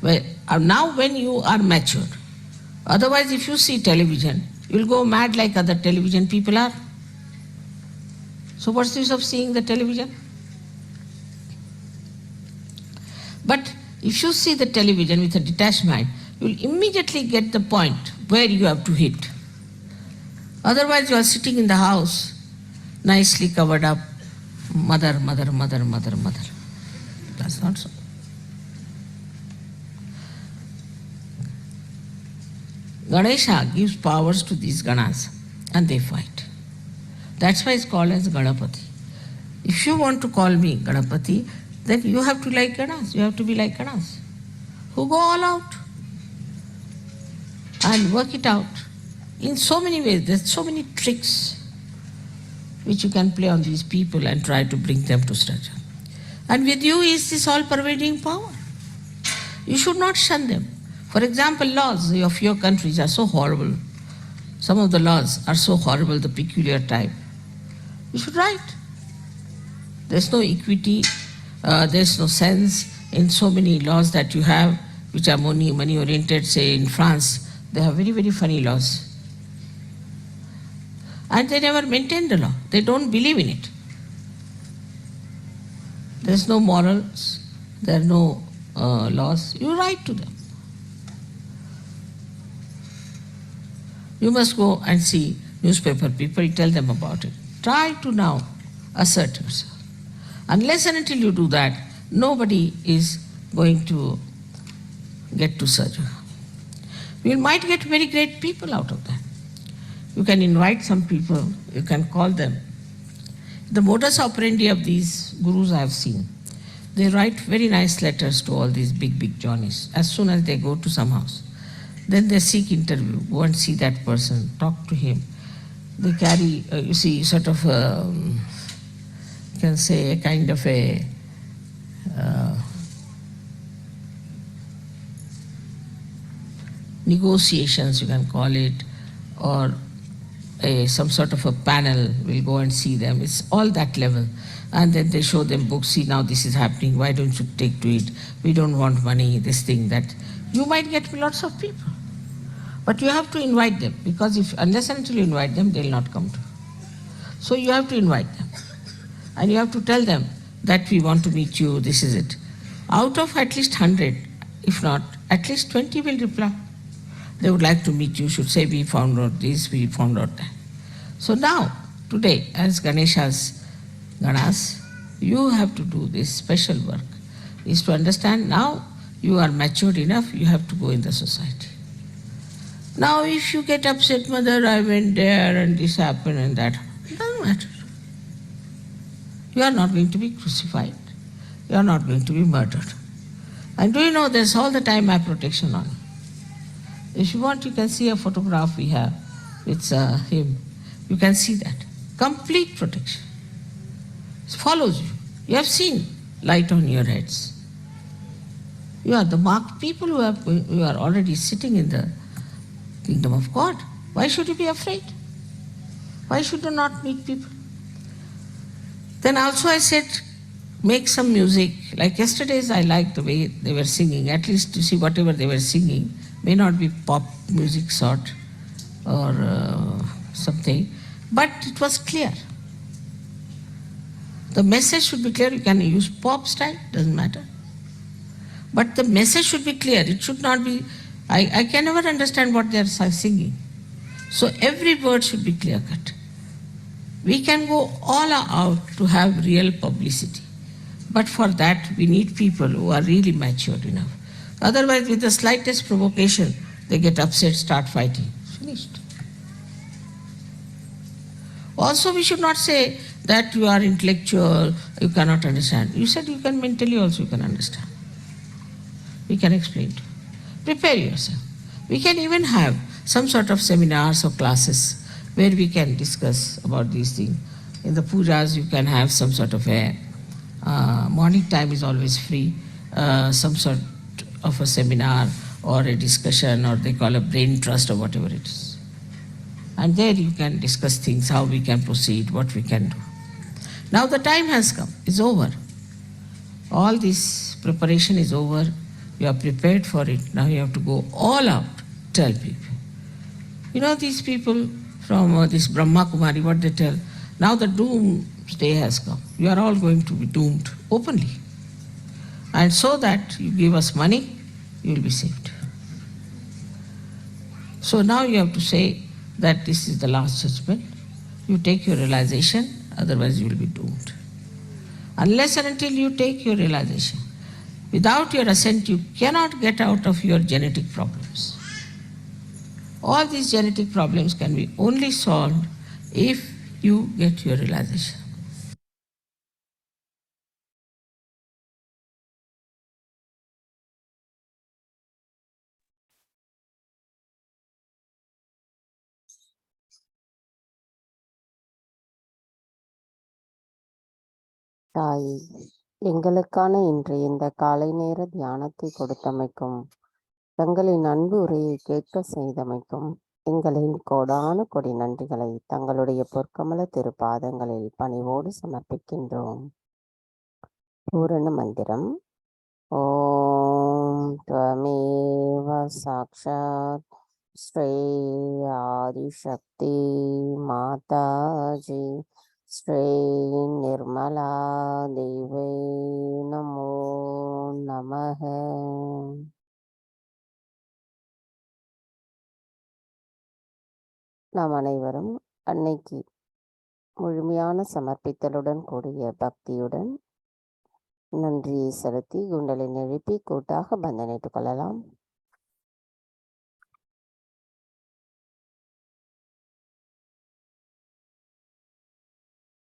Now when you are matured. Otherwise, if you see television, you'll go mad like other television people are. So what's the use of seeing the television? But if you see the television with a detached mind, you'll immediately get the point where you have to hit. Otherwise, you are sitting in the house, nicely covered up, mother. That's not so. Ganesha gives powers to these Ganas and they fight. That's why it's called as Ganapati. If you want to call me Ganapati, then you have to like Ganas. You have to be like Ganas, who go all out and work it out in so many ways. There's so many tricks which you can play on these people and try to bring them to Sahaja. And with you is this all-pervading power. You should not shun them. For example, laws of your countries are so horrible. Some of the laws are so horrible, the peculiar type. You should write. There's no equity, there's no sense in so many laws that you have, which are money-oriented. Say in France, they have very, very funny laws. And they never maintain the law. They don't believe in it. There's no morals, there are no laws. You write to them. You must go and see newspaper people, tell them about it. Try to now assert yourself. Unless and until you do that, nobody is going to get to Sahaja. You might get very great people out of that. You can invite some people, you can call them. The modus operandi of these gurus I have seen. They write very nice letters to all these big Johnnies as soon as they go to some house. Then they seek interview, go and see that person, talk to him. They carry, you see, sort of, you can say, a kind of a negotiations, you can call it, or some sort of a panel will go and see them. It's all that level. And then they show them books, see now this is happening, why don't you take to it? We don't want money, this thing, that. You might get lots of people. But you have to invite them, because unless and until you invite them, they'll not come to you. So you have to invite them. And you have to tell them that we want to meet you, this is it. Out of at least 100, if not, at least 20 will reply. They would like to meet you, should say, we found out this, we found out that. So now, today, as Ganesh, you have to do this special work, is to understand now you are matured enough, you have to go in the society. Now if you get upset, mother, I went there and this happened and that, it doesn't matter. You are not going to be crucified. You are not going to be murdered. And do you know there's all the time eye protection on. If you want, you can see a photograph we have. It's him. You can see that. Complete protection. It follows you. You have seen light on your heads. You are the marked people who are already sitting in the kingdom of God. Why should you be afraid? Why should you not meet people? Then also I said, make some music. Like yesterday's, I liked the way they were singing. At least you see whatever they were singing may not be pop music sort or something, but it was clear. The message should be clear. You can use pop style, doesn't matter. But the message should be clear. It should not be, I can never understand what they are singing. So every word should be clear cut. We can go all out to have real publicity. But for that, we need people who are really matured enough. Otherwise, with the slightest provocation, they get upset, start fighting. Finished. Also, we should not say that you are intellectual, you cannot understand. You said you can mentally also you can understand. We can explain to you. Prepare yourself. We can even have some sort of seminars or classes where we can discuss about these things. In the pujas, you can have some sort of a morning time is always free, some sort of a seminar or a discussion, or they call a brain trust or whatever it is. And there you can discuss things, how we can proceed, what we can do. Now the time has come, it's over. All this preparation is over. You are prepared for it. Now you have to go all out, tell people. You know these people from this Brahma Kumari, what they tell? Now the doomsday has come. You are all going to be doomed openly. And so that you give us money, you will be saved. So now you have to say that this is the last judgment. You take your realization, otherwise you will be doomed. Unless and until you take your realization, without your assent, you cannot get out of your genetic problems. All these genetic problems can be only solved if you get your realization. தாயே, எங்களுக்கான இன்றைய இந்த காலை நேர தியானத்தை கொடுத்தமைக்கும், தங்களின் அன்பு உரையை கேட்க செய்தமைக்கும் எங்களின் கோடான கொடி நன்றிகளை தங்களுடைய பொற்கமல திருப்பாதங்களில் பணிவோடு சமர்ப்பிக்கின்றோம். பூரண மந்திரம். ஓம் த்வமேவ சாக்ஷாத் ஸ்ரீ ஆதிசக்தி மாதாஜி ஸ்ரீ நிர்மலா தேவை நமோ நமஹ. நாம் அனைவரும் அன்னைக்கு முழுமையான சமர்ப்பித்தலுடன் கூடிய பக்தியுடன் நன்றியை செலுத்தி குண்டலின் எழுப்பி கூட்டாக பந்தனிட்டுக் கொள்ளலாம்.